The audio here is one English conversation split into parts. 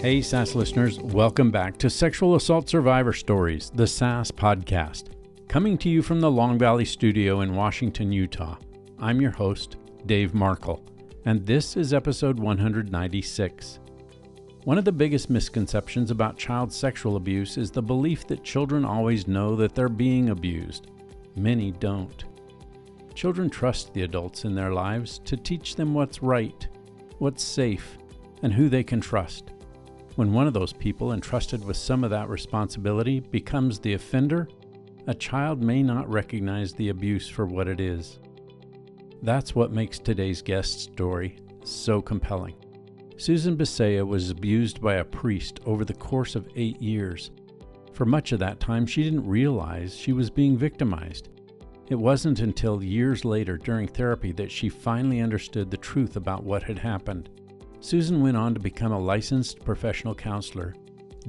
Hey, SAS listeners, welcome back to Sexual Assault Survivor Stories, the SAS podcast. Coming to you from the Long Valley Studio in Washington, Utah. I'm your host, Dave Markel, and this is episode 196. One of the biggest misconceptions about child sexual abuse is the belief that children always know that they're being abused. Many don't. Children trust the adults in their lives to teach them what's right, what's safe, and who they can trust. When one of those people entrusted with some of that responsibility becomes the offender, a child may not recognize the abuse for what it is. That's what makes today's guest story so compelling. Susan Bisaha was abused by a priest over the course of 8 years. For much of that time, she didn't realize she was being victimized. It wasn't until years later during therapy that she finally understood the truth about what had happened. Susan went on to become a licensed professional counselor,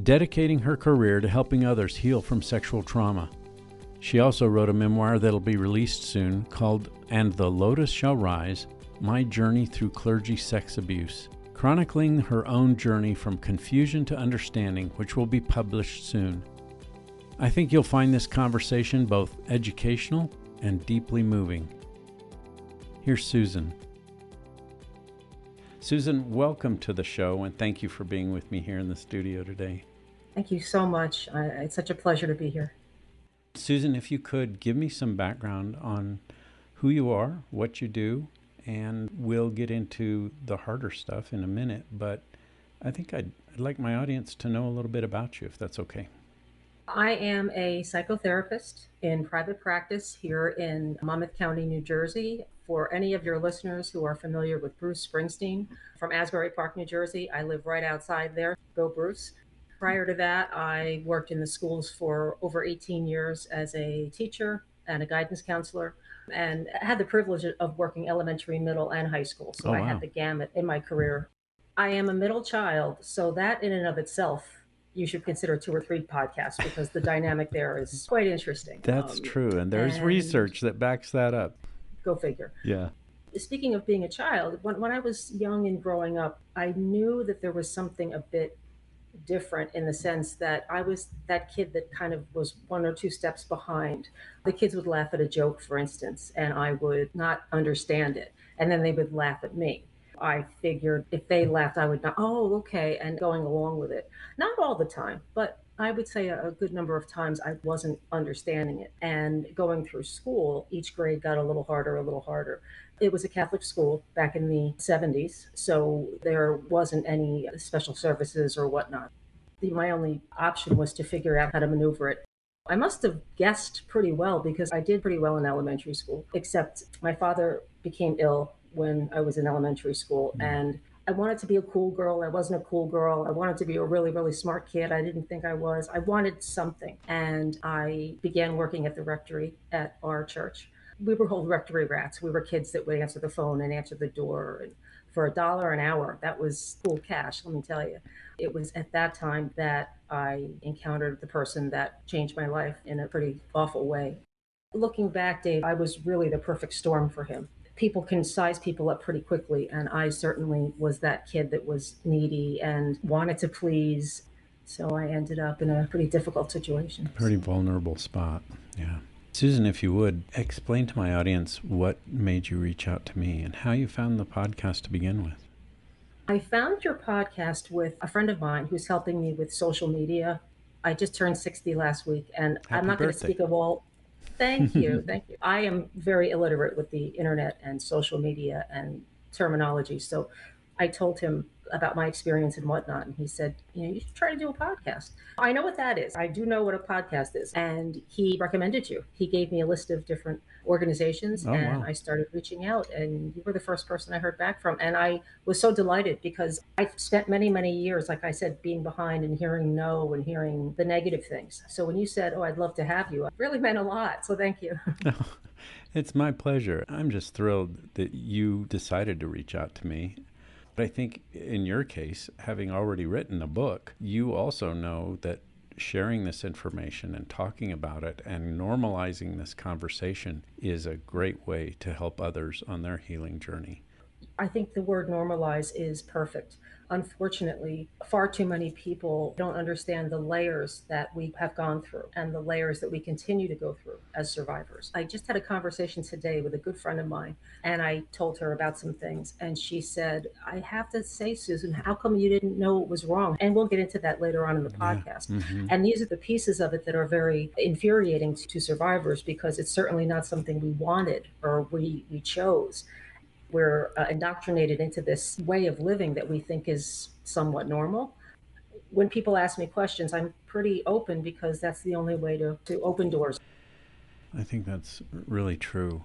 dedicating her career to helping others heal from sexual trauma. She also wrote a memoir that'll be released soon called And the Lotus Shall Rise, My Journey Through Clergy Sex Abuse, chronicling her own journey from confusion to understanding, which will be published soon. I think you'll find this conversation both educational and deeply moving. Here's Susan. Susan, welcome to the show, and thank you for being with me here in the studio today. Thank you so much. It's such a pleasure to be here. Susan, if you could give me some background on who you are, what you do, and we'll get into the harder stuff in a minute, but I think I'd like my audience to know a little bit about you, if that's okay. I am a psychotherapist in private practice here in Monmouth County, New Jersey. For any of your listeners who are familiar with Bruce Springsteen from Asbury Park, New Jersey, I live right outside there. Go Bruce. Prior to that, I worked in the schools for over 18 years as a teacher and a guidance counselor, and had the privilege of working elementary, middle, and high school. So I had the gamut in my career. I am a middle child, so that in and of itself, you should consider 2 or 3 podcasts because the dynamic there is quite interesting. That's true, and there's research that backs that up. Go figure. Yeah. Speaking of being a child, when I was young and growing up, I knew that there was something a bit different in the sense that I was that kid that kind of was 1 or 2 steps behind. The kids would laugh at a joke, for instance, and I would not understand it. And then they would laugh at me. I figured if they laughed, I would not, oh, okay, and going along with it. Not all the time, but I would say a good number of times I wasn't understanding it. And going through school, each grade got a little harder, a little harder. It was a Catholic school back in the 70s, so there wasn't any special services or whatnot. My only option was to figure out how to maneuver it. I must have guessed pretty well because I did pretty well in elementary school, except my father became ill when I was in elementary school, and I wanted to be a cool girl. I wasn't a cool girl. I wanted to be a really, really smart kid. I didn't think I was. I wanted something, and I began working at the rectory at our church. We were called rectory rats. We were kids that would answer the phone and answer the door, and for $1 an hour, that was cool cash, let me tell you. It was at that time that I encountered the person that changed my life in a pretty awful way. Looking back, Dave, I was really the perfect storm for him. People can size people up pretty quickly, and I certainly was that kid that was needy and wanted to please. So I ended up in a pretty difficult situation. Pretty vulnerable spot, yeah. Susan, if you would, explain to my audience what made you reach out to me and how you found the podcast to begin with. I found your podcast with a friend of mine who's helping me with social media. I just turned 60 last week, and I'm not going to speak of all. Thank you. Thank you. I am very illiterate with the internet and social media and terminology. So I told him about my experience and whatnot. And he said, you should try to do a podcast. I know what that is. I do know what a podcast is. And he recommended you. He gave me a list of different organizations, and I started reaching out, and you were the first person I heard back from. And I was so delighted because I spent many, many years, like I said, being behind and hearing no and hearing the negative things. So when you said, I'd love to have you, it really meant a lot. So thank you. It's my pleasure. I'm just thrilled that you decided to reach out to me. But I think in your case, having already written a book, you also know that sharing this information and talking about it and normalizing this conversation is a great way to help others on their healing journey. I think the word normalize is perfect. Unfortunately, far too many people don't understand the layers that we have gone through and the layers that we continue to go through as survivors. I just had a conversation today with a good friend of mine, and I told her about some things. And she said, I have to say, Susan, how come you didn't know it was wrong? And we'll get into that later on in the Yeah. podcast. Mm-hmm. And these are the pieces of it that are very infuriating to survivors because it's certainly not something we wanted or we chose. We're indoctrinated into this way of living that we think is somewhat normal. When people ask me questions, I'm pretty open because that's the only way to open doors. I think that's really true.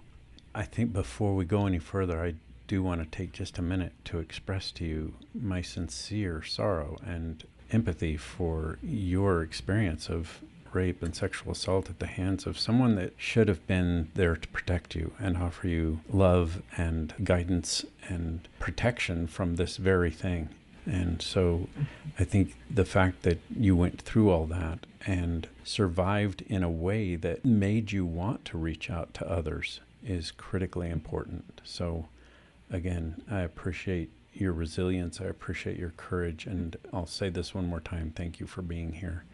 I think before we go any further, I do want to take just a minute to express to you my sincere sorrow and empathy for your experience of rape and sexual assault at the hands of someone that should have been there to protect you and offer you love and guidance and protection from this very thing. And so I think the fact that you went through all that and survived in a way that made you want to reach out to others is critically important. So again, I appreciate your resilience. I appreciate your courage. And I'll say this one more time. Thank you for being here.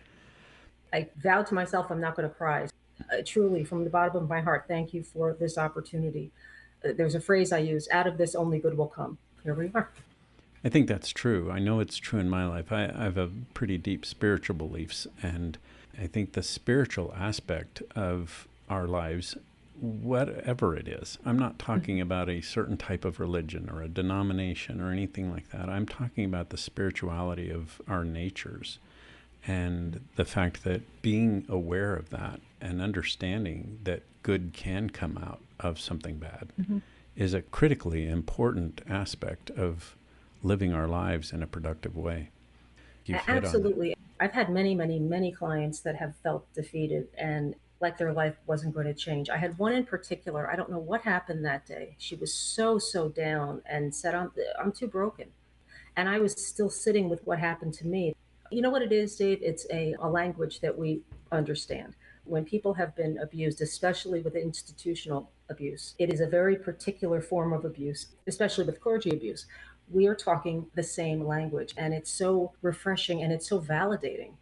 I vowed to myself I'm not going to cry. Truly, from the bottom of my heart, thank you for this opportunity. There's a phrase I use, out of this only good will come. Here we are. I think that's true. I know it's true in my life. I have a pretty deep spiritual beliefs, and I think the spiritual aspect of our lives, whatever it is, I'm not talking about a certain type of religion or a denomination or anything like that. I'm talking about the spirituality of our natures and the fact that being aware of that and understanding that good can come out of something bad is a critically important aspect of living our lives in a productive way. You've hit on it. Absolutely. I've had many, many, many clients that have felt defeated and like their life wasn't going to change. I had one in particular, I don't know what happened that day. She was so, so down and said, I'm too broken. And I was still sitting with what happened to me. You know what it is, Dave? It's a language that we understand. When people have been abused, especially with institutional abuse, it is a very particular form of abuse, especially with clergy abuse. We are talking the same language, and it's so refreshing and it's so validating.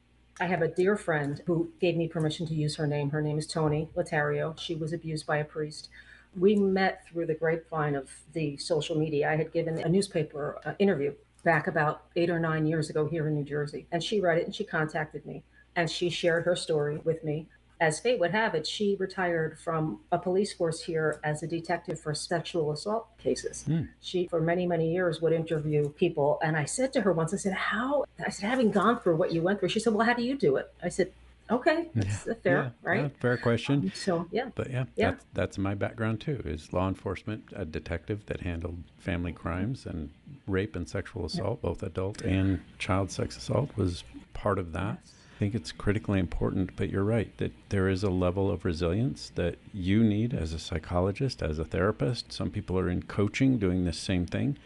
I have a dear friend who gave me permission to use her name. Her name is Tony Latario. She was abused by a priest. We met through the grapevine of the social media. I had given a newspaper interview back about 8 or 9 years ago here in New Jersey. And she read it and she contacted me and she shared her story with me. As fate would have it, she retired from a police force here as a detective for sexual assault cases. Mm. She, for many, many years, would interview people. And I said to her once, I said, how? I said, having gone through what you went through, she said, well, how do you do it? I said, okay, Yeah, that's yeah, fair, yeah. right? Fair question. So, yeah, But yeah, yeah. that's my background too. Is law enforcement, a detective that handled family crimes and rape and sexual Yep. assault, both adult and child sex assault, was part of that. Yes. I think it's critically important, but you're right that there is a level of resilience that you need as a psychologist, as a therapist. Some people are in coaching doing this same thing.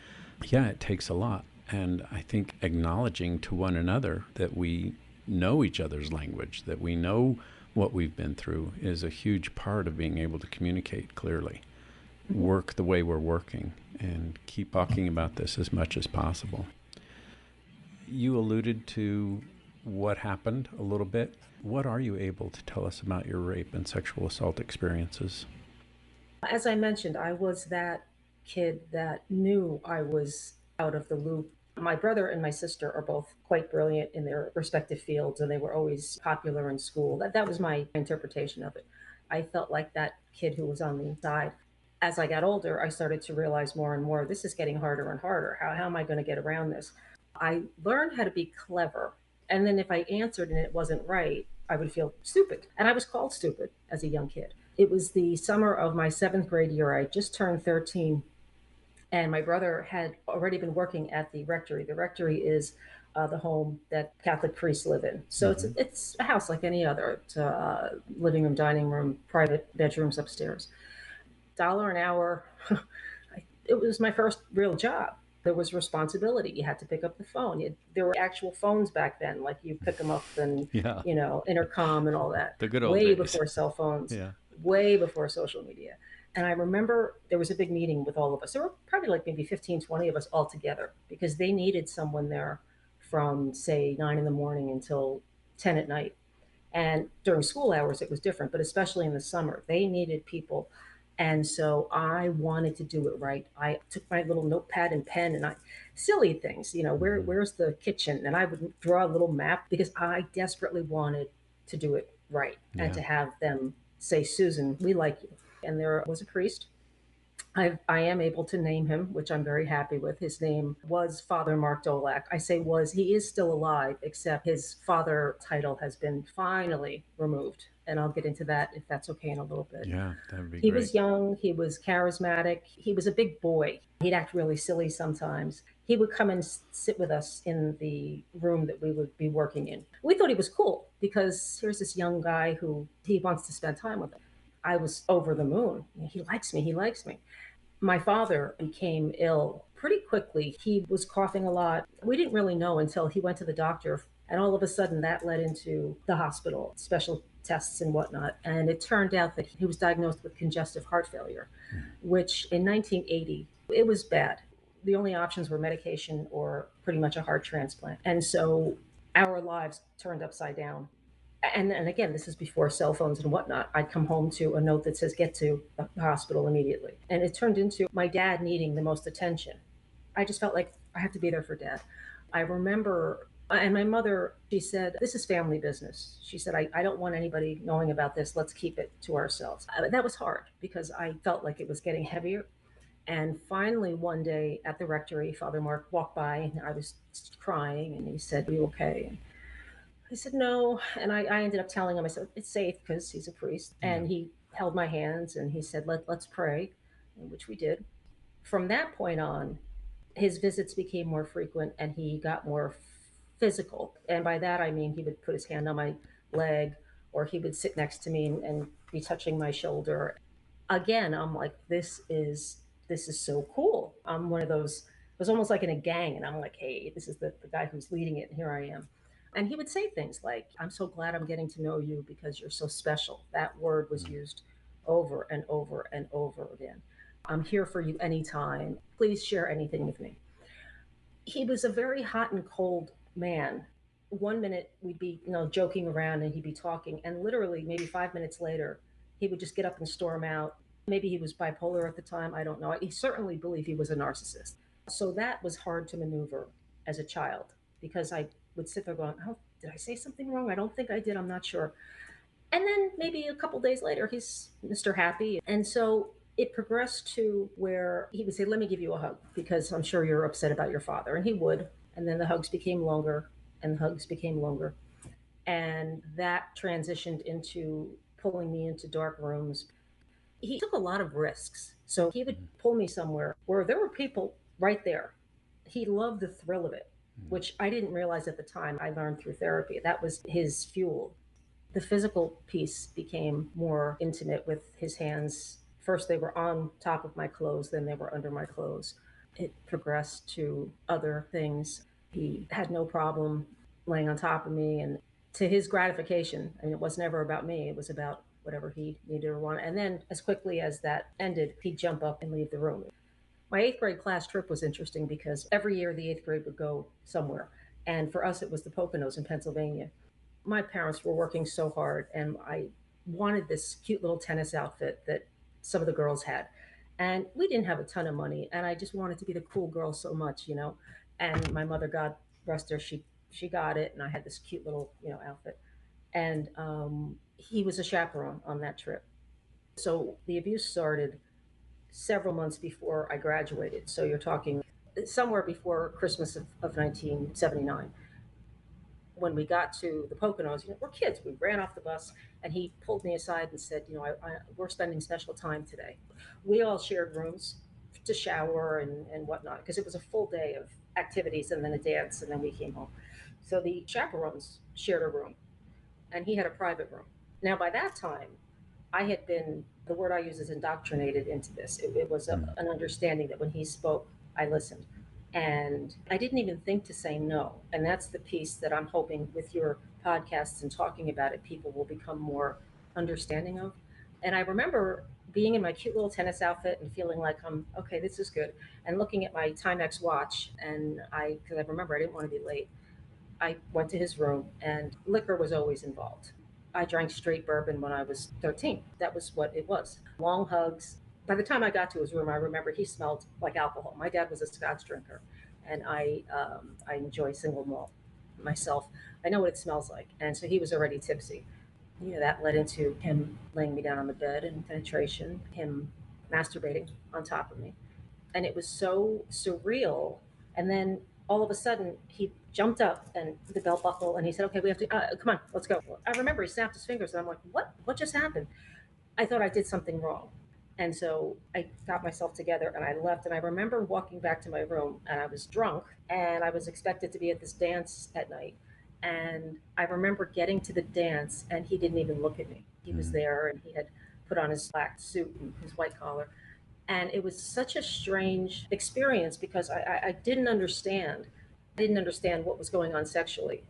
Yeah, it takes a lot. And I think acknowledging to one another that we know each other's language, that we know what we've been through is a huge part of being able to communicate clearly, work the way we're working, and keep talking about this as much as possible. You alluded to what happened a little bit. What are you able to tell us about your rape and sexual assault experiences? As I mentioned, I was that kid that knew I was out of the loop. My brother and my sister are both quite brilliant in their respective fields, and they were always popular in school. That was my interpretation of it. I felt like that kid who was on the side. As I got older, I started to realize more and more this is getting harder and harder. How am I going to get around this? I learned how to be clever. And then if I answered and it wasn't right, I would feel stupid. And I was called stupid as a young kid. It was the summer of my seventh grade year. I just turned 13, and my brother had already been working at the rectory. The rectory is the home that Catholic priests live in. So Mm-hmm. it's a house like any other. It's living room, dining room, private bedrooms upstairs. Dollar an hour. It was my first real job. There was responsibility. You had to pick up the phone. There were actual phones back then, like you pick them up and, Yeah, intercom and all that. the good old Way days. before cell phones, Yeah. way before social media. And I remember there was a big meeting with all of us. There were probably like maybe 15, 20 of us all together because they needed someone there from, say, 9 in the morning until 10 at night. And during school hours, it was different, but especially in the summer, they needed people. And so I wanted to do it right. I took my little notepad and pen and I, silly things, Hmm. where's the kitchen? And I would draw a little map because I desperately wanted to do it right and Yeah. to have them say, Susan, we like you. And there was a priest. I am able to name him, which I'm very happy with. His name was Father Mark Dolak. I say was, he is still alive, except his father title has been finally removed. And I'll get into that if that's okay in a little bit. Yeah, that would be He great. was young, he was charismatic, he was a big boy. He'd act really silly sometimes. He would come and sit with us in the room that we would be working in. We thought he was cool because here's this young guy who he wants to spend time with. I was over the moon. He likes me, he likes me. My father became ill pretty quickly. He was coughing a lot. We didn't really know until he went to the doctor. And all of a sudden, that led into the hospital, special tests and whatnot. And it turned out that he was diagnosed with congestive heart failure, Mm. which in 1980, it was bad. The only options were medication or pretty much a heart transplant. And so our lives turned upside down. And again, this is before cell phones and whatnot. I'd come home to a note that says, get to the hospital immediately. And it turned into my dad needing the most attention. I just felt like I have to be there for dad. I remember, and my mother, she said, this is family business. She said, I don't want anybody knowing about this. Let's keep it to ourselves. That was hard because I felt like it was getting heavier. And finally, one day at the rectory, Father Mark walked by and I was crying and he said, are you okay? I said no, and I ended up telling him. I said it's safe because he's a priest, Yeah. and he held my hands and he said let's pray, which we did. From that point on, his visits became more frequent and he got more physical. And by that I mean he would put his hand on my leg, or he would sit next to me and be touching my shoulder. Again, I'm like, this is so cool. I'm one of those. It was almost like in a gang, and I'm like, hey, this is the guy who's leading it, and here I am. And he would say things like, I'm so glad I'm getting to know you because you're so special. That word was Mm. used over and over and over again. I'm here for you anytime. Please share anything with me. He was a very hot and cold man. One minute we'd be, joking around and he'd be talking, and literally maybe 5 minutes later, he would just get up and storm out. Maybe he was bipolar at the time. I don't know. He certainly believed he was a narcissist. So that was hard to maneuver as a child because I would sit there going, "Oh, did I say something wrong? I don't think I did. I'm not sure." And then maybe a couple days later, he's Mr. Happy. And so it progressed to where he would say, let me give you a hug because I'm sure you're upset about your father. And he would. And then the hugs became longer and the hugs became longer. And that transitioned into pulling me into dark rooms. He took a lot of risks. So he would Mm. pull me somewhere where there were people right there. He loved the thrill of it, Mm. which I didn't realize at the time. I learned through therapy. That was his fuel. The physical piece became more intimate with his hands. First, they were on top of my clothes, then they were under my clothes. It progressed to other things. He had no problem laying on top of me, and to his gratification. I mean, it was never about me, it was about whatever he needed or wanted. And then, as quickly as that ended, he'd jump up and leave the room. My eighth grade class trip was interesting because every year the eighth grade would go somewhere. And for us, it was the Poconos in Pennsylvania. My parents were working so hard, and I wanted this cute little tennis outfit that some of the girls had. And we didn't have a ton of money, and I just wanted to be the cool girl so much. And my mother, God rest her, she got it, and I had this cute little outfit. And he was a chaperone on that trip. So the abuse started several months before I graduated. So you're talking somewhere before Christmas of 1979. When we got to the Poconos, we're kids. We ran off the bus, and he pulled me aside and said, we're spending special time today. We all shared rooms to shower and whatnot because it was a full day of activities and then a dance, and then we came home. So the chaperones shared a room, and he had a private room. Now, by that time, I had been, the word I use is indoctrinated into this. It was Mm. an understanding that when he spoke, I listened. And I didn't even think to say no. And that's the piece that I'm hoping with your podcasts and talking about it, people will become more understanding of. And I remember being in my cute little tennis outfit and feeling like I'm okay, this is good, and looking at my Timex watch, and because I remember I didn't want to be late, I went to his room, and liquor was always involved. I drank straight bourbon when I was 13. That was what it was. Long hugs. By the time I got to his room, I remember he smelled like alcohol. My dad was a Scotch drinker, and I enjoy single malt myself. I know what it smells like, and so he was already tipsy. That led into him laying me down on the bed and penetration, him masturbating on top of me. And it was so surreal. And then all of a sudden, he jumped up and the belt buckle, and he said, "Okay, we have to come on, let's go." I remember he snapped his fingers, and I'm like, "What? What just happened?" I thought I did something wrong. And so I got myself together and I left. And I remember walking back to my room, and I was drunk, and I was expected to be at this dance at night. And I remember getting to the dance, and he didn't even look at me. He was there, and he had put on his black suit and his white collar. And it was such a strange experience because I didn't understand. I didn't understand what was going on sexually.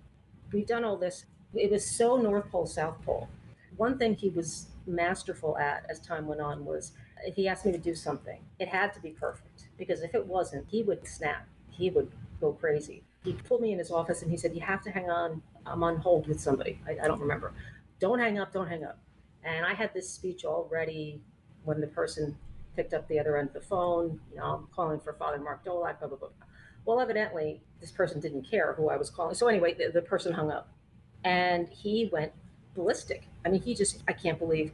We've done all this. It was so North Pole, South Pole. One thing he was masterful at as time went on was if he asked me to do something, it had to be perfect, because if it wasn't, he would snap. He would go crazy. He pulled me in his office and he said, "You have to hang on. I'm on hold with somebody." I don't remember. "Don't hang up, don't hang up." And I had this speech all ready when the person picked up the other end of the phone. I'm calling for Father Mark Dolak, blah, blah, blah. Well, evidently, this person didn't care who I was calling. So, anyway, the person hung up, and he went ballistic. I mean, I can't believe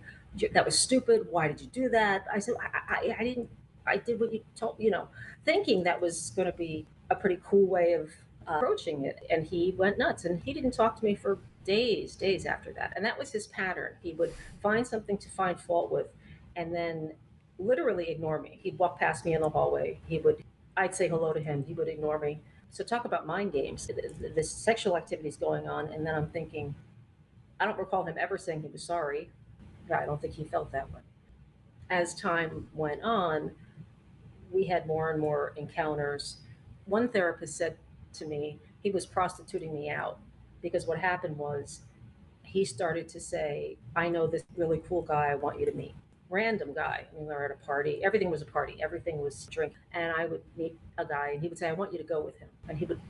that was stupid. Why did you do that? I said, I didn't, I did what you told, thinking that was going to be a pretty cool way of approaching it. And he went nuts, and he didn't talk to me for days after that. And that was his pattern. He would find something to find fault with, and then literally ignore me. He'd walk past me in the hallway. I'd say hello to him. He would ignore me. So talk about mind games. This sexual activity is going on, and then I'm thinking, I don't recall him ever saying he was sorry. I don't think he felt that way. As time went on, we had more and more encounters. One therapist said to me he was prostituting me out, because what happened was he started to say, "I know this really cool guy I want you to meet." Random guy. We were at a party. Everything was a party. Everything was drink. And I would meet a guy, and he would say, "I want you to go with him." And he would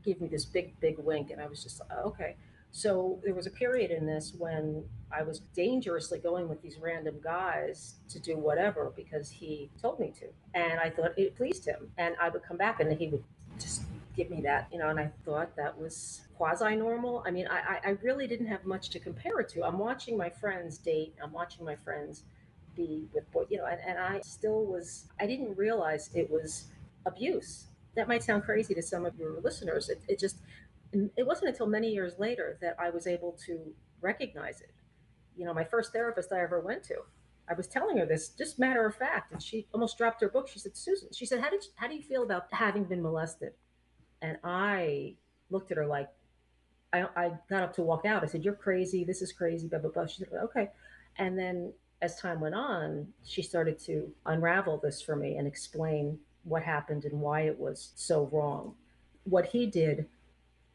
give me this big wink. And I was just, "Oh, okay." So there was a period in this when I was dangerously going with these random guys to do whatever because he told me to. And I thought it pleased him. And I would come back, and he would just give me that, and I thought that was quasi normal. I mean, I really didn't have much to compare it to. I'm watching my friends date, I'm watching my friends be with boys, and I still was, I didn't realize it was abuse. That might sound crazy to some of your listeners. It wasn't until many years later that I was able to recognize it. My first therapist I ever went to, I was telling her this just matter of fact, and she almost dropped her book. She said, "Susan," she said, how do you feel about having been molested?" And I looked at her like, I got up to walk out. I said, "You're crazy. This is crazy, blah, blah, blah." She said, "Okay." And then as time went on, she started to unravel this for me and explain what happened and why it was so wrong. What he did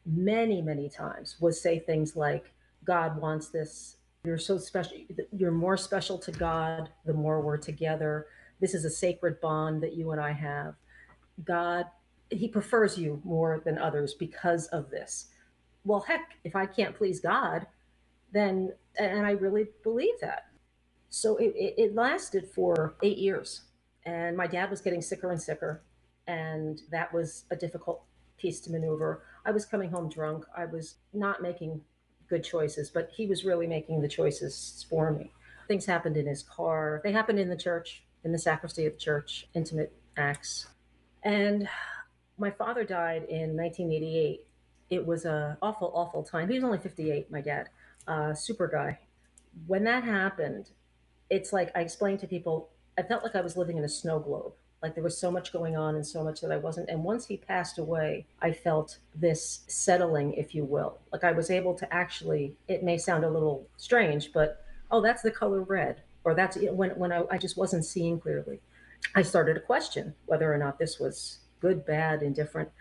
many times was say things like, "God wants this. You're so special. You're more special to God the more we're together. This is a sacred bond that you and I have. God, he prefers you more than others because of this." Well, heck, if I can't please God, then, and I really believe that. So it lasted for 8 years. And my dad was getting sicker and sicker. And that was a difficult piece to maneuver. I was coming home drunk. I was not making good choices, but he was really making the choices for me. Things happened in his car, they happened in the church, in the sacristy of the church, intimate acts. And my father died in 1988. It was a awful time. He was only 58, my dad, super guy. When that happened, it's like I explained to people, I felt like I was living in a snow globe. Like there was so much going on and so much that I wasn't. And once he passed away, I felt this settling, if you will. Like I was able to actually, it may sound a little strange, but oh, that's the color red. Or that's when I just wasn't seeing clearly. I started to question whether or not this was good, bad, indifferent.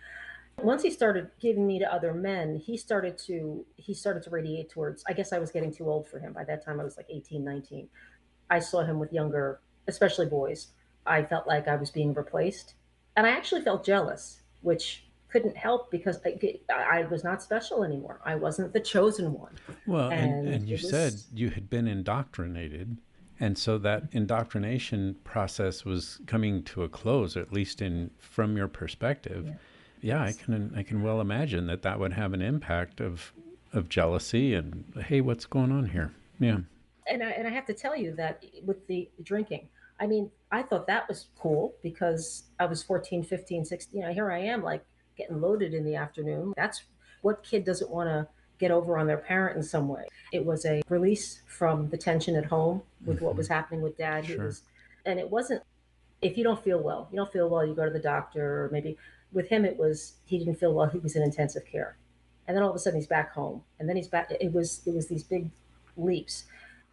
Once he started giving me to other men, he started to radiate towards, I guess I was getting too old for him. By that time I was like 18, 19. I saw him with younger especially boys. I felt like I was being replaced. And I actually felt jealous, which couldn't help because I was not special anymore. I wasn't the chosen one. Well, And and you it said was, you had been indoctrinated, and so that indoctrination process was coming to a close, at least in from your perspective. yeah, Yeah, yes. I can well imagine that that would have an impact of jealousy and hey, what's going on here? Yeah. And I have to tell you that with the drinking, I mean, I thought that was cool because I was 14, 15, 16. Here I am, like getting loaded in the afternoon. That's what kid doesn't want to get over on their parent in some way. It was a release from the tension at home with what Hmm. was happening with dad. He Sure. was, and it wasn't, if you don't feel well, you go to the doctor, or maybe with him, it was, he didn't feel well. He was in intensive care. And then all of a sudden he's back home, and then he's back. It was these big leaps.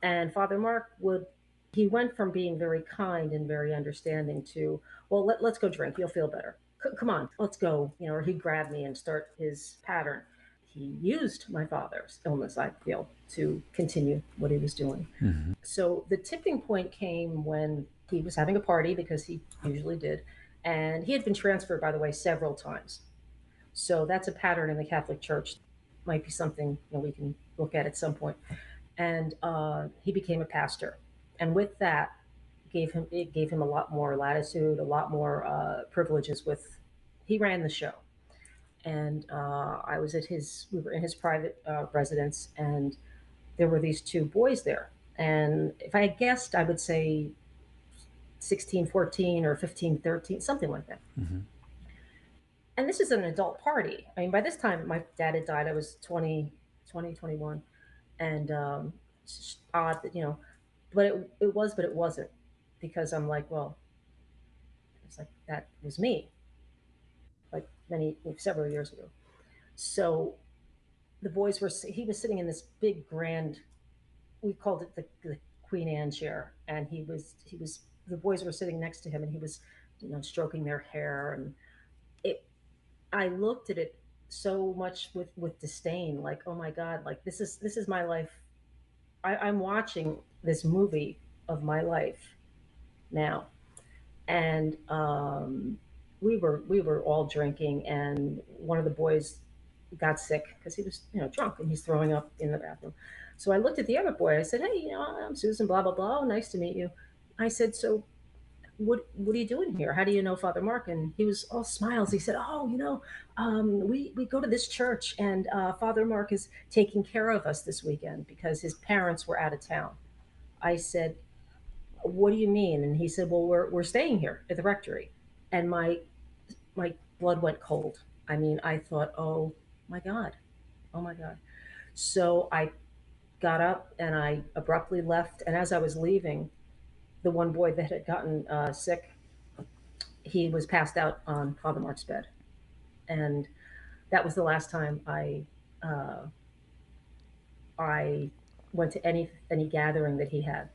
And Father Mark would, he went from being very kind and very understanding to, well, let's go drink. You'll feel better. Come on, let's go. Or he'd grab me and start his pattern. He used my father's illness, I feel, to continue what he was doing. Hmm. So the tipping point came when he was having a party, because he usually did. And he had been transferred, by the way, several times. So that's a pattern in the Catholic Church. Might be something we can look at some point. And he became a pastor, and with that, gave him a lot more latitude, a lot more privileges. With He ran the show, and I was at his. We were in his private residence, and there were these two boys there. And if I had guessed, I would say 16, 14, or 15, 13, something like that. Hmm. And this is an adult party. I mean, by this time, my dad had died. I was 20, 20, 21. And it's just odd that, but but it wasn't, because I'm like, well, it's like that was me, like several years ago. So the boys were, he was sitting in this big grand, we called it the Queen Anne chair. And the boys were sitting next to him, and he was, stroking their hair. And it, I looked at it so much with disdain, like, oh my God, like this is my life. I'm watching this movie of my life now. And we were all drinking, and one of the boys got sick because he was, drunk, and he's throwing up in the bathroom. So I looked at the other boy. I said, hey, I'm Susan, blah blah blah. Oh, nice to meet you. I said, so what are you doing here? How do you know Father Mark? And he was all smiles. He said, oh, we go to this church, and Father Mark is taking care of us this weekend because his parents were out of town. I said, what do you mean? And he said, well, we're staying here at the rectory. And my blood went cold. I mean, I thought, oh my God, oh my God. So I got up and I abruptly left. And as I was leaving, the one boy that had gotten sick, he was passed out on Father Mark's bed. And that was the last time uh, I went to any gathering that he had.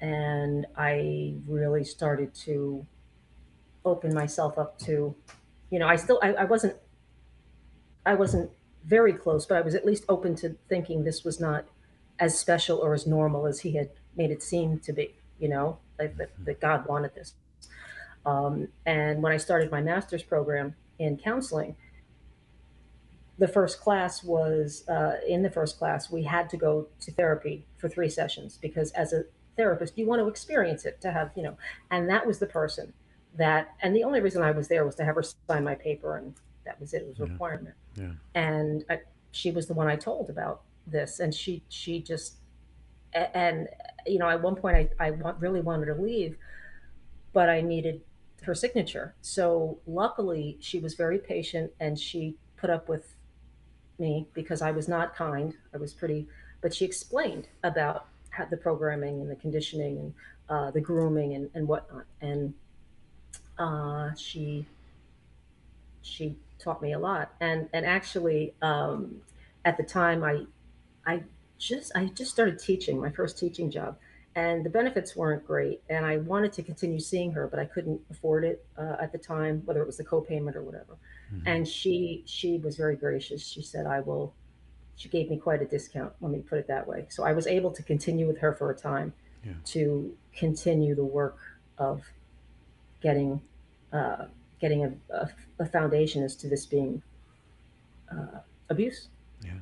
And I really started to open myself up to, I wasn't very close, but I was at least open to thinking this was not as special or as normal as he had made it seem to be, like that God wanted this. And when I started my master's program in counseling, in the first class, we had to go to therapy for 3 sessions, because as a therapist, you want to experience it, to have, and that was the person and the only reason I was there was to have her sign my paper, and that was it. It was a Yeah. requirement. Yeah. And she was the one I told about this, and she just, and at one point really wanted to leave, but I needed her signature. So luckily, she was very patient, and she put up with me because I was not kind. I was pretty, but she explained about how the programming and the conditioning, and the grooming, and whatnot. And she taught me a lot. And actually, at the time, I I just started teaching, my first teaching job, and the benefits weren't great. And I wanted to continue seeing her, but I couldn't afford it at the time, whether it was the copayment or whatever. Hmm. And she was very gracious. She said, "I will." She gave me quite a discount. Let me put it that way. So I was able to continue with her for a time. Yeah. to continue the work of getting uh, getting a foundation as to this being abuse. Yeah.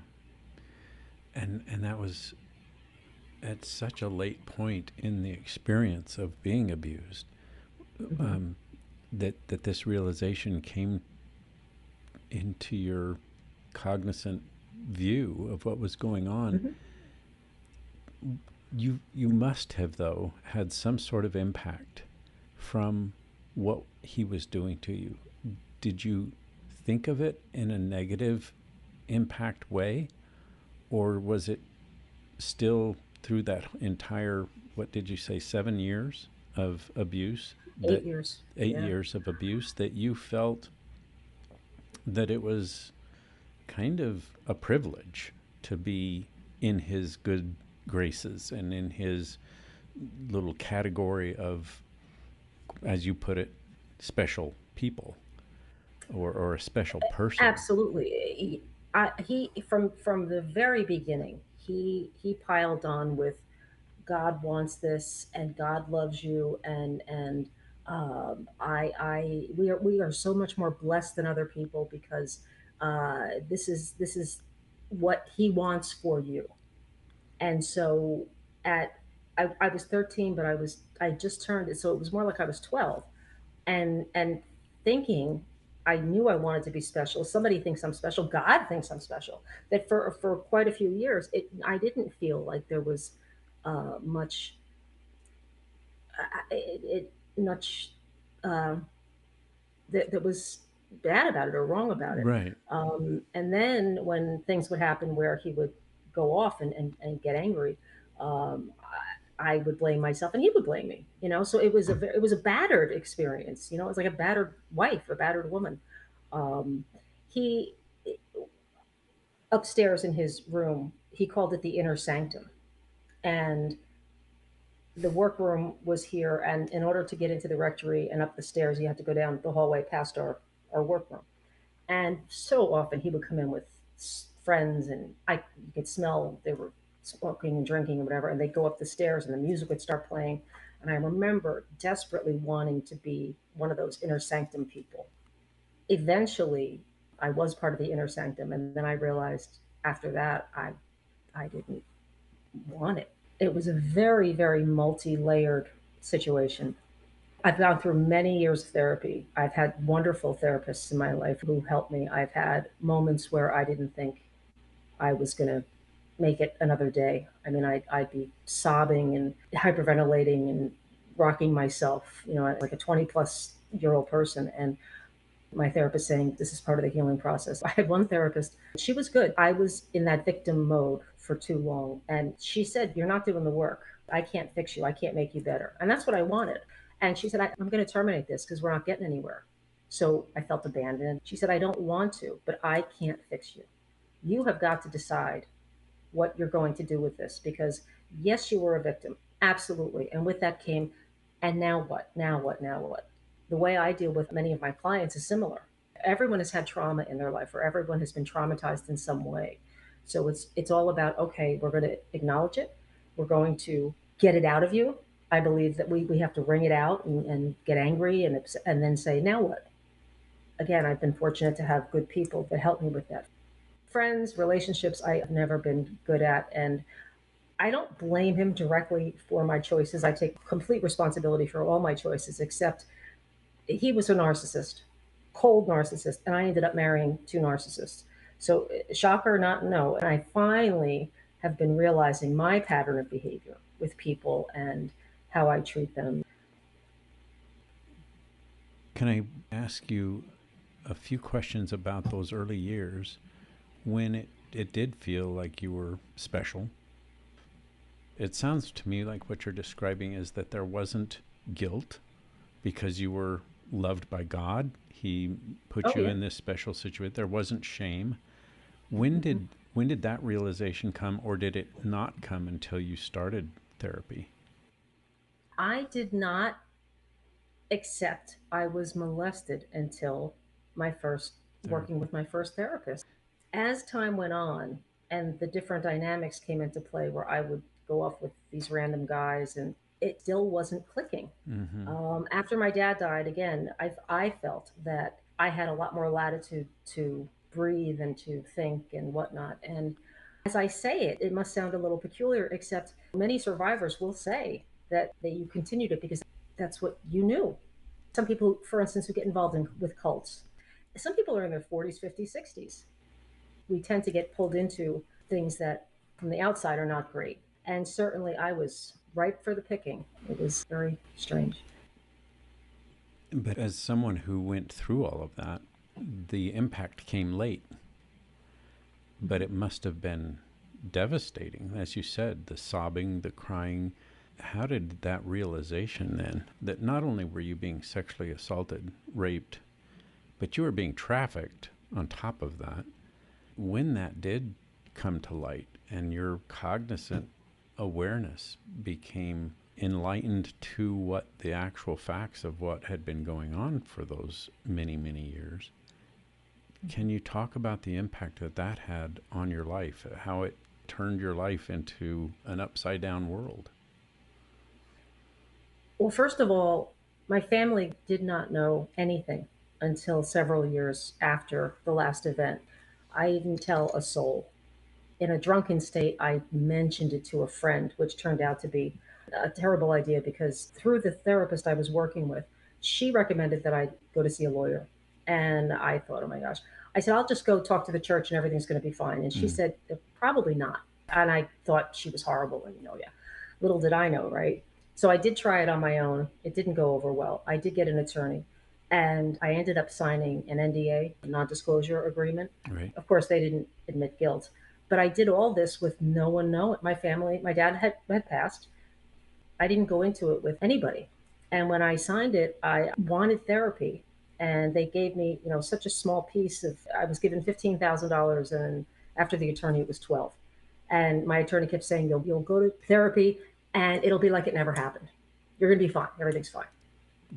And that was at such a late point in the experience of being abused, Hmm. um, that this realization came into your cognizant view of what was going on. Hmm. You must have, though, had some sort of impact from what he was doing to you. Did you think of it in a negative impact way, or was it still through that entire, what did you say, 7 years of abuse, that 8 years. eight Yeah. years of abuse, that you felt that it was kind of a privilege to be in his good graces and in his little category of, as you put it, special people, or a special person? Absolutely. He from the very beginning, he piled on with God wants this and God loves you, and we are so much more blessed than other people because this is what He wants for you. And so at I was 13, but I just turned it, so it was more like I was 12, and thinking I knew I wanted to be special. Somebody thinks I'm special. God thinks I'm special. That for quite a few years, I didn't feel like there was much much uh, that was bad about it or wrong about it. Right. And then when things would happen where he would go off and get angry, I would blame myself and he would blame me. So it was a battered experience. It was like a battered wife, a battered woman. Um, he Upstairs in his room, he called it the inner sanctum, and the workroom was here. And in order to get into the rectory and up the stairs, you had to go down the hallway past our workroom. And so often he would come in with friends, and you could smell they were smoking and drinking and whatever. And they'd go up the stairs, and the music would start playing. And I remember desperately wanting to be one of those inner sanctum people. Eventually, I was part of the inner sanctum, and then I realized after that I didn't want it. It was a very, very multi-layered situation. I've gone through many years of therapy. I've had wonderful therapists in my life who helped me. I've had moments where I didn't think I was going to make it another day. I mean, I'd be sobbing and hyperventilating and rocking myself, like a 20 plus year old person. And my therapist saying, this is part of the healing process. I had one therapist, she was good. I was in that victim mode for too long. And she said, you're not doing the work. I can't fix you. I can't make you better. And that's what I wanted. And she said, I'm going to terminate this because we're not getting anywhere. So I felt abandoned. She said, I don't want to, but I can't fix you. You have got to decide what you're going to do with this because, yes, you were a victim. Absolutely. And with that came, and now what? Now what? Now what? The way I deal with many of my clients is similar. Everyone has had trauma in their life, or everyone has been traumatized in some way. So it's all about, okay, we're going to acknowledge it. We're going to get it out of you. I believe that we have to wring it out and get angry and then say, now what? Again, I've been fortunate to have good people that help me with that. Friends, relationships, I've never been good at. And I don't blame him directly for my choices. I take complete responsibility for all my choices, except he was a narcissist, cold narcissist, and I ended up marrying two narcissists. So, shocker or not, no. And I finally have been realizing my pattern of behavior with people and how I treat them. Can I ask you a few questions about those early years when it did feel like you were special? It sounds to me like what you're describing is that there wasn't guilt because you were loved by God. He put Oh, you yeah. in this special situation. There wasn't shame. Mhm. When did that realization come, or did it not come until you started therapy? I did not accept I was molested until my first working Therapy. with my first therapist. As time went on and the different dynamics came into play where I would go off with these random guys, and it still wasn't clicking. Mm-hmm. After my dad died, again, I felt that I had a lot more latitude to breathe and to think and whatnot. And as I say it, it must sound a little peculiar, except many survivors will say that you continued it because that's what you knew. Some people, for instance, who get involved with cults, some people are in their 40s, 50s, 60s. We tend to get pulled into things that from the outside are not great. And certainly I was ripe for the picking. It was very strange. But as someone who went through all of that, the impact came late, but it must have been devastating. As you said, the sobbing, the crying. How did that realization then, that not only were you being sexually assaulted, raped, but you were being trafficked on top of that, when that did come to light and your cognizant awareness became enlightened to what the actual facts of what had been going on for those many, many years, can you talk about the impact that that had on your life, how it turned your life into an upside down world? Well, first of all, my family did not know anything until several years after the last event. I didn't tell a soul. In a drunken state, I mentioned it to a friend, which turned out to be a terrible idea because through the therapist I was working with, she recommended that I go to see a lawyer. And I thought, oh my gosh. I said, I'll just go talk to the church and everything's going to be fine. And she Mm. said, probably not. And I thought she was horrible. And, yeah, little did I know, right? So I did try it on my own. It didn't go over well. I did get an attorney and I ended up signing an NDA, a non disclosure agreement. Right. Of course, they didn't admit guilt, but I did all this with no one knowing. My family, my dad had passed. I didn't go into it with anybody. And when I signed it, I wanted therapy. And they gave me, such a small piece of, I was given $15,000. And after the attorney, it was 12. And my attorney kept saying, you'll go to therapy and it'll be like it never happened. You're going to be fine. Everything's fine.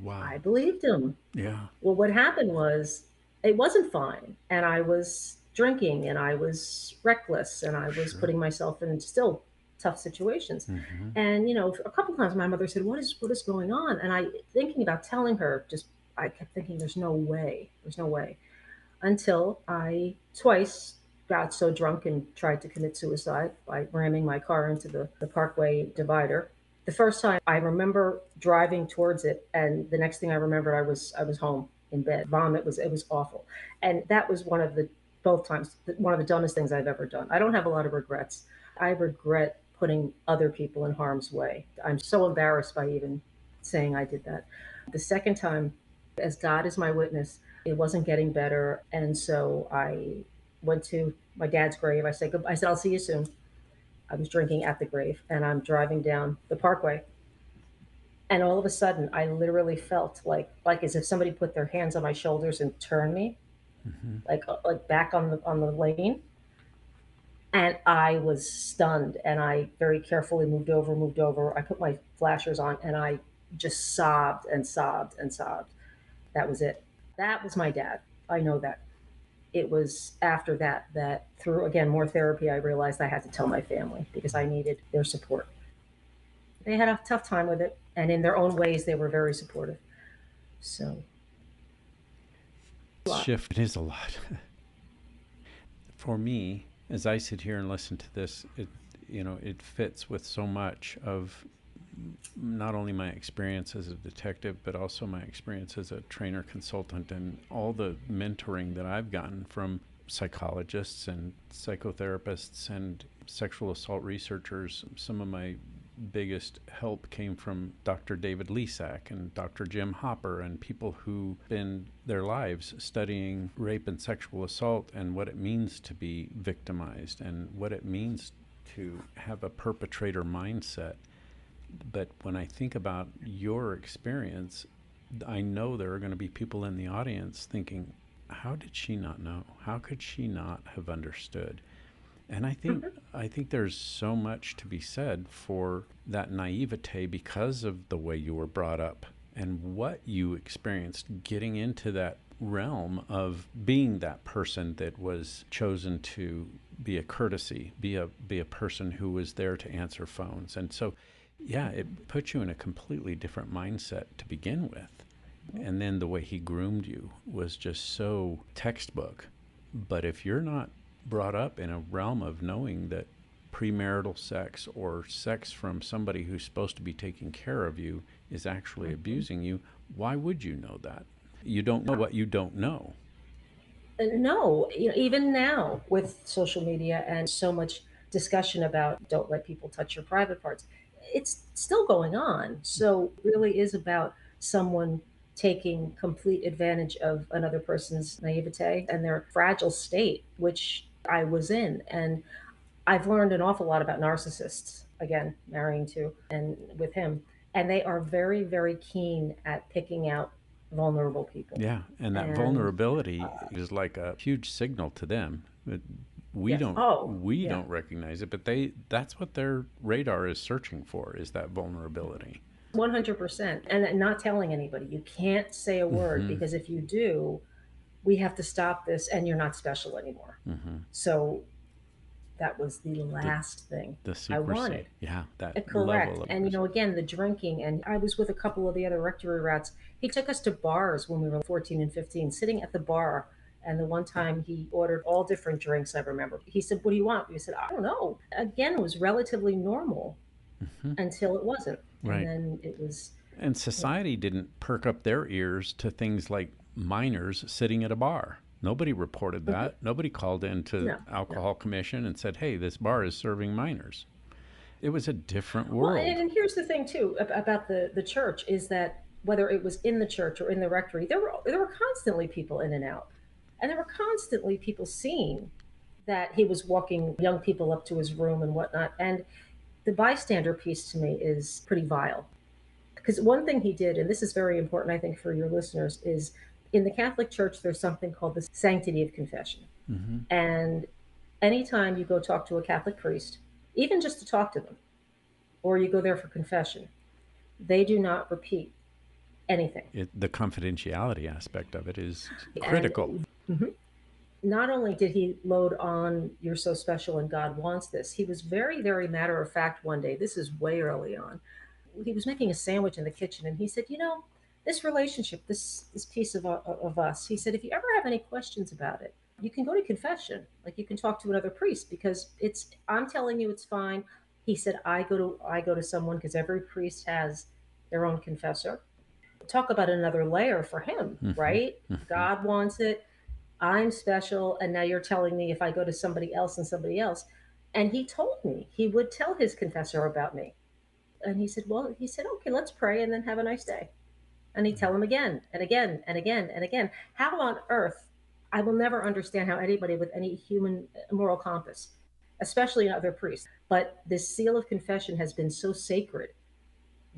Wow. I believed him. Yeah. Well, what happened was it wasn't fine. And I was drinking and I was reckless and I was Sure. putting myself in still tough situations. Mm-hmm. And, a couple times my mother said, what is going on? And I, thinking about telling her, I kept thinking, there's no way. There's no way. Until I twice got so drunk and tried to commit suicide by ramming my car into the parkway divider. The first time I remember driving towards it, and the next thing I remembered, I was home in bed. Vomit was it was awful, and that was one of the both times one of the dumbest things I've ever done. I don't have a lot of regrets. I regret putting other people in harm's way. I'm so embarrassed by even saying I did that. The second time, as God is my witness, it wasn't getting better, and so I went to my dad's grave. I said, I'll see you soon. I was drinking at the grave, and I'm driving down the parkway, and all of a sudden, I literally felt like as if somebody put their hands on my shoulders and turned me Mm-hmm. like back on the lane, and I was stunned. And I very carefully moved over. I put my flashers on, and I just sobbed and sobbed and sobbed. That was it. That was my dad. I know that. It was after that through again more therapy I realized I had to tell my family because I needed their support. They had a tough time with it, and in their own ways they were very supportive. So a lot. Shift is a lot. For me, as I sit here and listen to this, it fits with so much of not only my experience as a detective, but also my experience as a trainer consultant and all the mentoring that I've gotten from psychologists and psychotherapists and sexual assault researchers. Some of my biggest help came from Dr. David Lisak and Dr. Jim Hopper and people who spend their lives studying rape and sexual assault and what it means to be victimized and what it means to have a perpetrator mindset. But when I think about your experience, I know there are going to be people in the audience thinking, how did she not know? How could she not have understood? And I think there's so much to be said for that naivete because of the way you were brought up and what you experienced getting into that realm of being that person that was chosen to be a courtesy, be a person who was there to answer phones. And so, yeah, it puts you in a completely different mindset to begin with. And then the way he groomed you was just so textbook. But if you're not brought up in a realm of knowing that premarital sex or sex from somebody who's supposed to be taking care of you is actually abusing you, why would you know that? You don't know what you don't know. No, even now with social media and so much discussion about don't let people touch your private parts, it's still going on. So it really is about someone taking complete advantage of another person's naivete and their fragile state, which I was in. And I've learned an awful lot about narcissists, again, marrying to and with him. And they are very, very keen at picking out vulnerable people. Yeah, and that And vulnerability is like a huge signal to them. We yes, don't oh, we yeah. don't recognize it, but that's what their radar is searching for, is that vulnerability. 100%. And not telling anybody. You can't say a word Hmm. because if you do, we have to stop this and you're not special anymore. Hmm. So that was the The last thing the I secrecy, wanted. yeah, that level Correct. of And, again, the drinking. And I was with a couple of the other rectory rats. He took us to bars when we were 14 and 15, sitting at the bar. And the one time he ordered all different drinks, I remember. He said, "What do you want?" We said, "I don't know." Again, it was relatively normal Mhm. until it wasn't. And Right. then it was, And society didn't perk up their ears to things like minors sitting at a bar. Nobody reported mhm, that. Nobody called into no, no. alcohol commission and said, "Hey, this bar is serving minors." It was a different Well, world. and here's the thing too about the church is that whether it was in the church or in the rectory, there were constantly people in and out, and there were constantly people seeing that he was walking young people up to his room and whatnot. And the bystander piece to me is pretty vile because one thing he did, and this is very important, I think, for your listeners, is in the Catholic Church there's something called the sanctity of confession, Hmm. and anytime you go talk to a Catholic priest, even just to talk to them, or you go there for confession, they do not repeat anything. The confidentiality aspect of it is And critical. mhm, not only did he load on, "You're so special and God wants this," he was very, very matter of fact one day. This is way early on. He was making a sandwich in the kitchen and he said, this relationship, this piece of us, he said, if you ever have any questions about it, you can go to confession. Like you can talk to another priest because I'm telling you it's fine. He said, I go to someone because every priest has their own confessor. Talk about another layer for him, Hmm. right? Hmm. God wants it. I'm special. And now you're telling me if I go to somebody else and somebody else. And he told me he would tell his confessor about me. And he said, well, he said, okay, let's pray and then have a nice day. And he'd tell him again and again and again and again. How on earth? I will never understand how anybody with any human moral compass, especially other priests, but this seal of confession has been so sacred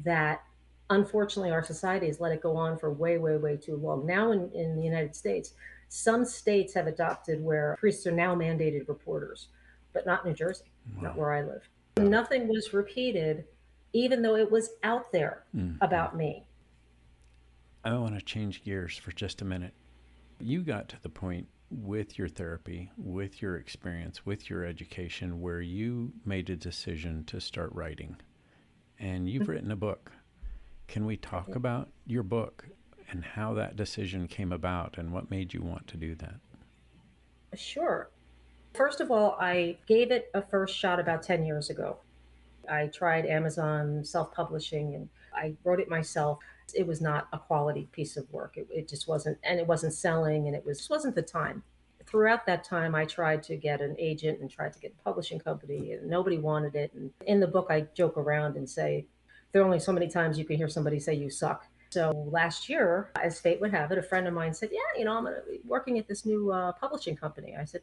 that unfortunately our society has let it go on for way, way, way too long. Now in the United States, some states have adopted where priests are now mandated reporters, but not New Jersey, not Wow. where I live. Nothing was repeated, even though it was out there Hmm. about me. I want to change gears for just a minute. You got to the point with your therapy, with your experience, with your education, where you made a decision to start writing. And you've written a book. Can we I talk did. about your book and how that decision came about and what made you want to do that? Sure. First of all, I gave it a first shot about 10 years ago. I tried Amazon self publishing and I wrote it myself. It was not a quality piece of work. It just wasn't, and it wasn't selling, and it just wasn't the time. Throughout that time, I tried to get an agent and tried to get a publishing company, and nobody wanted it. And in the book, I joke around and say, there are only so many times you can hear somebody say you suck. So last year, as fate would have it, a friend of mine said, "Yeah, I'm gonna be working at this new publishing company." I said,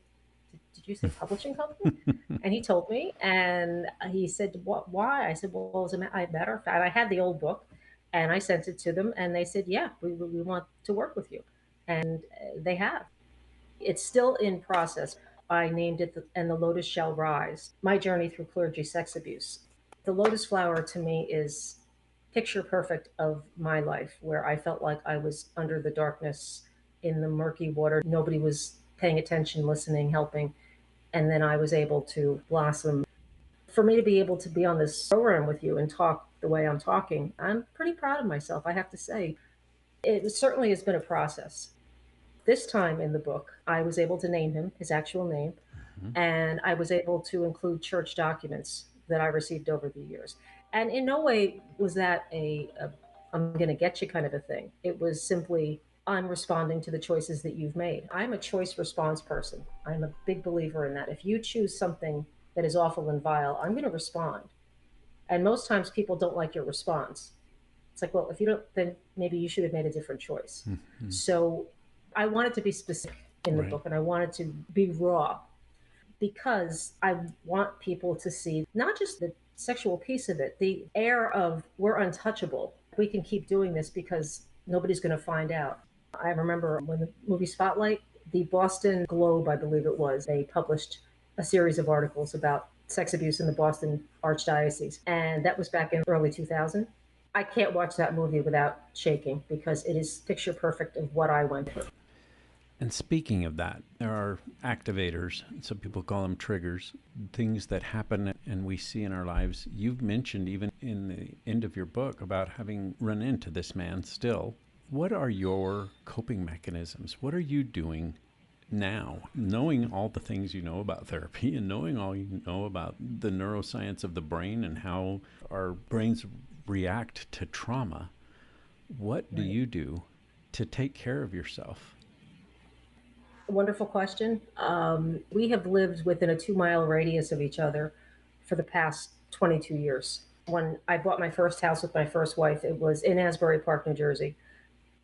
"Did you say publishing company?" And he told me, and he said, "What? Why?" I said, "Well, as a matter of fact, I had the old book, and I sent it to them, and they said, yeah, we want to work with you, and they have. It's still in process. I named it "And the Lotus Shall Rise: My Journey Through Clergy Sex Abuse." The lotus flower to me is picture perfect of my life, where I felt like I was under the darkness in the murky water. Nobody was paying attention, listening, helping. And then I was able to blossom. For me to be able to be on this program with you and talk the way I'm talking, I'm pretty proud of myself, I have to say. It certainly has been a process. This time in the book, I was able to name him, his actual name, Mhm. and I was able to include church documents that I received over the years. And in no way was that a I'm going to get you kind of a thing. It was simply, I'm responding to the choices that you've made. I'm a choice response person. I'm a big believer in that. If you choose something that is awful and vile, I'm going to respond. And most times people don't like your response. It's like, well, if you don't, then maybe you should have made a different choice. Mhm. So I wanted to be specific in the Right. book, and I wanted to be raw because I want people to see not just the sexual piece of it, the air of we're untouchable. We can keep doing this because nobody's going to find out. I remember when the movie Spotlight, the Boston Globe, I believe it was, they published a series of articles about sex abuse in the Boston Archdiocese. And that was back in early 2000. I can't watch that movie without shaking because it is picture perfect of what I went through. And speaking of that, there are activators, some people call them triggers, things that happen and we see in our lives. You've mentioned even in the end of your book about having run into this man still. What are your coping mechanisms? What are you doing now, knowing all the things you know about therapy and knowing all you know about the neuroscience of the brain and how our brains react to trauma? What do Right. you do to take care of yourself? Wonderful question. We have lived within a 2 mile radius of each other for the past 22 years. When I bought my first house with my first wife, it was in Asbury Park, New Jersey.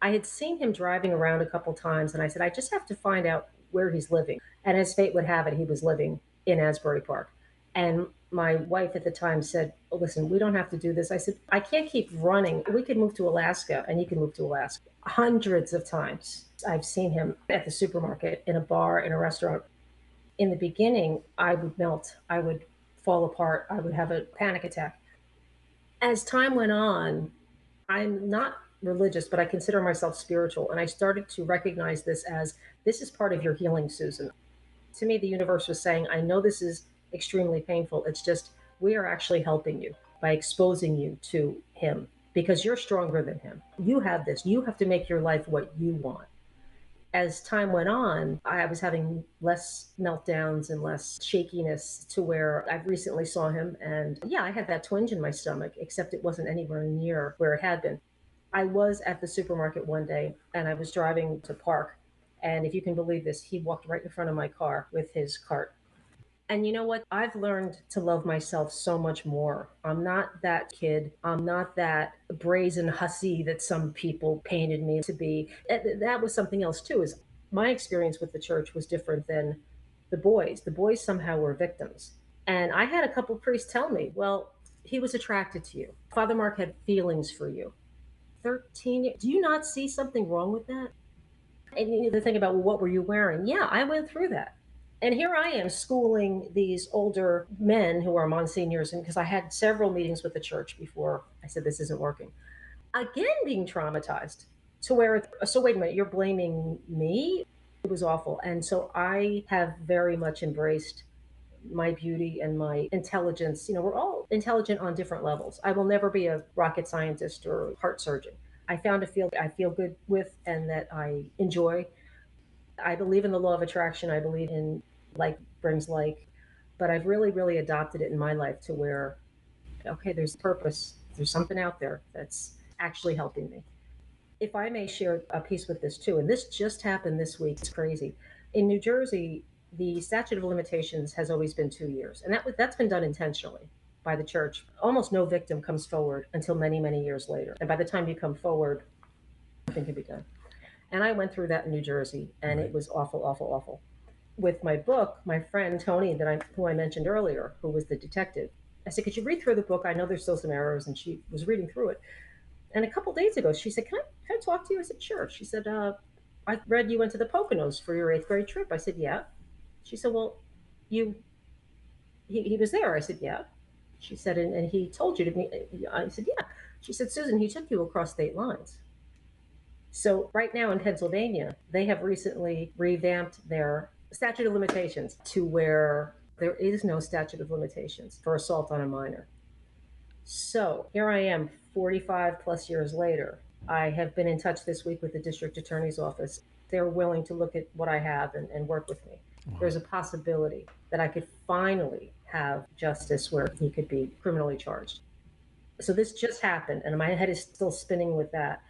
I had seen him driving around a couple times, and I said, I just have to find out where he's living. And as fate would have it, he was living in Asbury Park. And my wife at the time said, oh, listen, we don't have to do this. I said, I can't keep running. We could move to Alaska, and you can move to Alaska. Hundreds of times I've seen him at the supermarket, in a bar, in a restaurant. In the beginning, I would melt. I would fall apart. I would have a panic attack. As time went on, I'm not religious, but I consider myself spiritual. And I started to recognize this as, this is part of your healing, Susan. To me, the universe was saying, I know this is extremely painful. It's just, we are actually helping you by exposing you to him because you're stronger than him. You have this. You have to make your life what you want. As time went on, I was having less meltdowns and less shakiness to where I recently saw him. And yeah, I had that twinge in my stomach, except it wasn't anywhere near where it had been. I was at the supermarket one day and I was driving to park. And if you can believe this, he walked right in front of my car with his cart. And you know what? I've learned to love myself so much more. I'm not that kid. I'm not that brazen hussy that some people painted me to be. That was something else too. Is my experience with the church was different than the boys. The boys somehow were victims. And I had a couple priests tell me, well, he was attracted to you. Father Mark had feelings for you. 13 years. Do you not see something wrong with that? And you know, the thing about, well, what were you wearing? Yeah, I went through that. And here I am schooling these older men who are monsignors, and because I had several meetings with the church before I said this isn't working, again being traumatized to where, so wait a minute, you're blaming me? It was awful. And so I have very much embraced my beauty and my intelligence. You know, we're all intelligent on different levels. I will never be a rocket scientist or heart surgeon. I found a field I feel good with and that I enjoy. I believe in the law of attraction. I believe in like brings like, but I've really, really adopted it in my life to where, okay, there's purpose. There's something out there that's actually helping me. If I may share a piece with this too, and this just happened this week. It's crazy. In New Jersey, the statute of limitations has always been 2 years, and that's been done intentionally by the church. Almost no victim comes forward until many, many years later, and by the time you come forward, nothing can be done. And I went through that in New Jersey, and Right. it was awful, awful, awful. With my book, my friend Tony, who I mentioned earlier, who was the detective, I said, "Could you read through the book? I know there's still some errors." And she was reading through it. And a couple days ago, she said, can I talk to you?" I said, "Sure." She said, "I read you went to the Poconos for your eighth grade trip." I said, "Yeah." She said, "Well, you he was there." I said, "Yeah." She said, and he told you to meet. I said, "Yeah." She said, "Susan, he took you across state lines." So right now in Pennsylvania, they have recently revamped their statute of limitations to where there is no statute of limitations for assault on a minor. So here I am 45 plus years later. I have been in touch this week with the district attorney's office. They're willing to look at what I have and work with me. Wow. There's a possibility that I could finally have justice where he could be criminally charged. So this just happened, and my head is still spinning with that.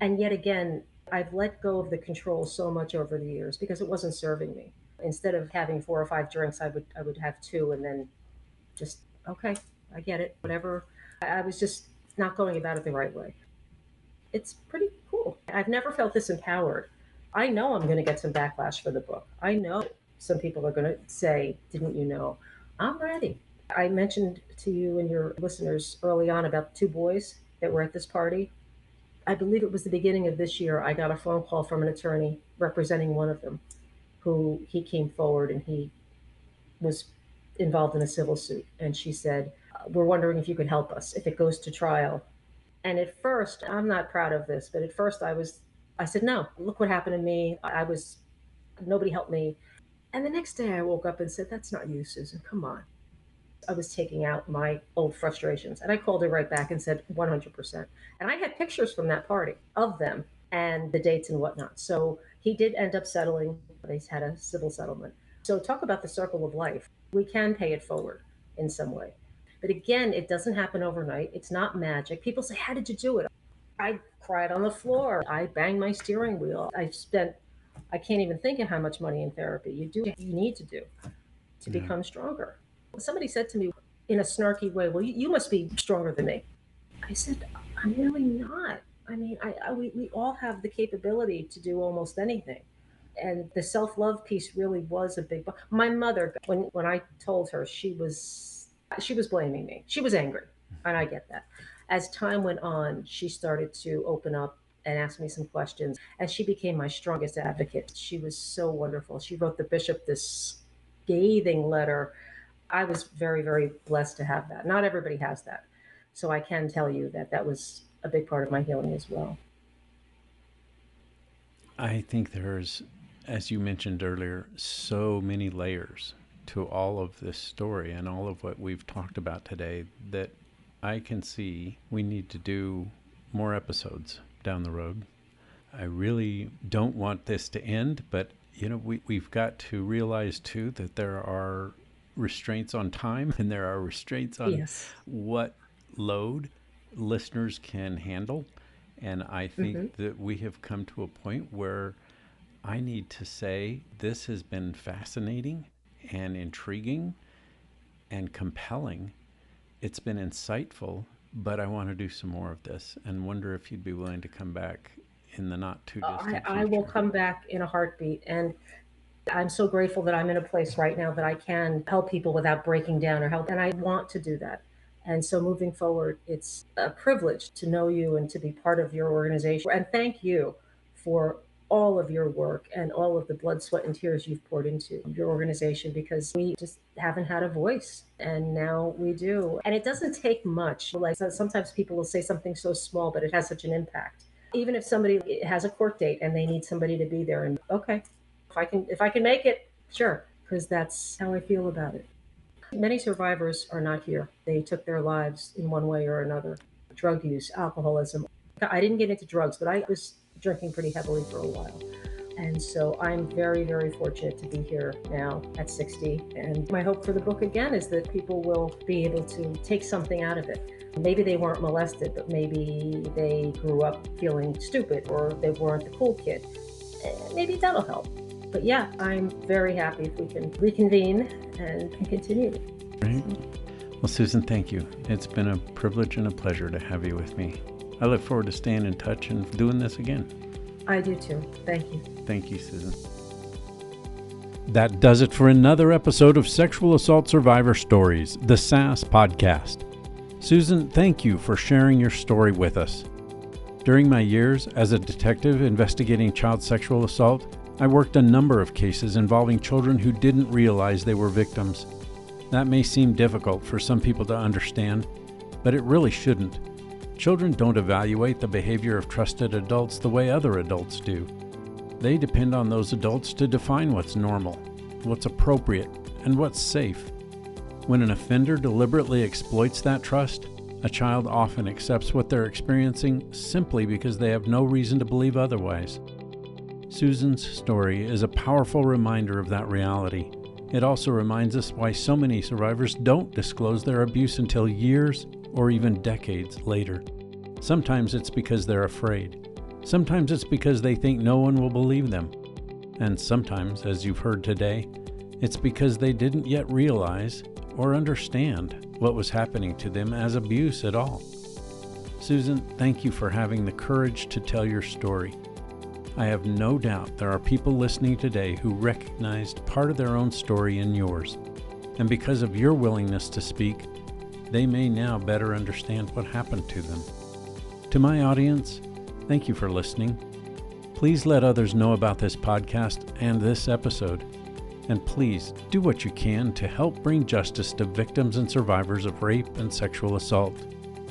And yet again, I've let go of the control so much over the years because it wasn't serving me. Instead of having 4 or 5 drinks, I would have 2 and then just, okay, I get it, whatever. I was just not going about it the right way. It's pretty cool. I've never felt this empowered. I know I'm going to get some backlash for the book. I know some people are going to say, didn't you know? I'm ready. I mentioned to you and your listeners early on about 2 boys that were at this party. I believe it was the beginning of this year. I got a phone call from an attorney representing one of them who he came forward and he was involved in a civil suit. And she said, we're wondering if you could help us if it goes to trial. And at first, I'm not proud of this, but at first I said, no, look what happened to me. Nobody helped me. And the next day I woke up and said, that's not you, Susan, come on. I was taking out my old frustrations. And I called her right back and said 100%. And I had pictures from that party of them and the dates and whatnot. So he did end up settling. They had a civil settlement. So talk about the circle of life. We can pay it forward in some way. But again, it doesn't happen overnight. It's not magic. People say, how did you do it? I cried on the floor. I banged my steering wheel. I can't even think of how much money in therapy. You do what you need to do to become stronger. Somebody said to me in a snarky way, well, you must be stronger than me. I said, I'm really not. I mean, we all have the capability to do almost anything. And the self-love piece really was a big, my mother, when I told her, she was blaming me. She was angry. And I get that. As time went on, she started to open up and ask me some questions. And she became my strongest advocate. She was so wonderful. She wrote the bishop this scathing letter. I was very, very blessed to have that. Not everybody has that. So I can tell you that was a big part of my healing as well. I think there's, as you mentioned earlier, so many layers to all of this story and all of what we've talked about today that I can see we need to do more episodes down the road. I really don't want this to end, but we've got to realize too that there are restraints on time and there are restraints on what load listeners can handle. And I think that we have come to a point where I need to say this has been fascinating and intriguing and compelling. It's been insightful, but I want to do some more of this and wonder if you'd be willing to come back in the not too distant future. I will come back in a heartbeat. And I'm so grateful that I'm in a place right now that I can help people without breaking down or help. And I want to do that. And so moving forward, it's a privilege to know you and to be part of your organization. And thank you for all of your work and all of the blood, sweat, and tears you've poured into your organization, because we just haven't had a voice. And now we do. And it doesn't take much. Like sometimes people will say something so small, but it has such an impact. Even if somebody has a court date and they need somebody to be there, and okay, if I can make it, sure, because that's how I feel about it. Many survivors are not here. They took their lives in one way or another. Drug use, alcoholism. I didn't get into drugs, but I was drinking pretty heavily for a while. And so I'm very, very fortunate to be here now at 60. And my hope for the book, again, is that people will be able to take something out of it. Maybe they weren't molested, but maybe they grew up feeling stupid, or they weren't the cool kid. Maybe that'll help. But yeah, I'm very happy if we can reconvene and can continue. Right. Well, Susan, thank you. It's been a privilege and a pleasure to have you with me. I look forward to staying in touch and doing this again. I do too. Thank you. Thank you, Susan. That does it for another episode of Sexual Assault Survivor Stories, the SAS podcast. Susan, thank you for sharing your story with us. During my years as a detective investigating child sexual assault, I worked a number of cases involving children who didn't realize they were victims. That may seem difficult for some people to understand, but it really shouldn't. Children don't evaluate the behavior of trusted adults the way other adults do. They depend on those adults to define what's normal, what's appropriate, and what's safe. When an offender deliberately exploits that trust, a child often accepts what they're experiencing simply because they have no reason to believe otherwise. Susan's story is a powerful reminder of that reality. It also reminds us why so many survivors don't disclose their abuse until years or even decades later. Sometimes it's because they're afraid. Sometimes it's because they think no one will believe them. And sometimes, as you've heard today, it's because they didn't yet realize or understand what was happening to them as abuse at all. Susan, thank you for having the courage to tell your story. I have no doubt there are people listening today who recognized part of their own story in yours. And because of your willingness to speak, they may now better understand what happened to them. To my audience, thank you for listening. Please let others know about this podcast and this episode. And please do what you can to help bring justice to victims and survivors of rape and sexual assault.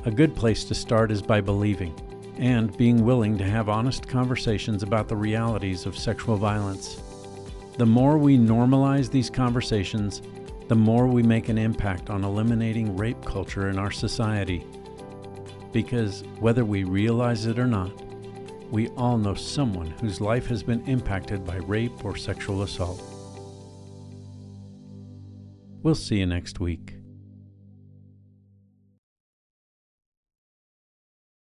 A good place to start is by believing and being willing to have honest conversations about the realities of sexual violence. The more we normalize these conversations, the more we make an impact on eliminating rape culture in our society. Because whether we realize it or not, we all know someone whose life has been impacted by rape or sexual assault. We'll see you next week.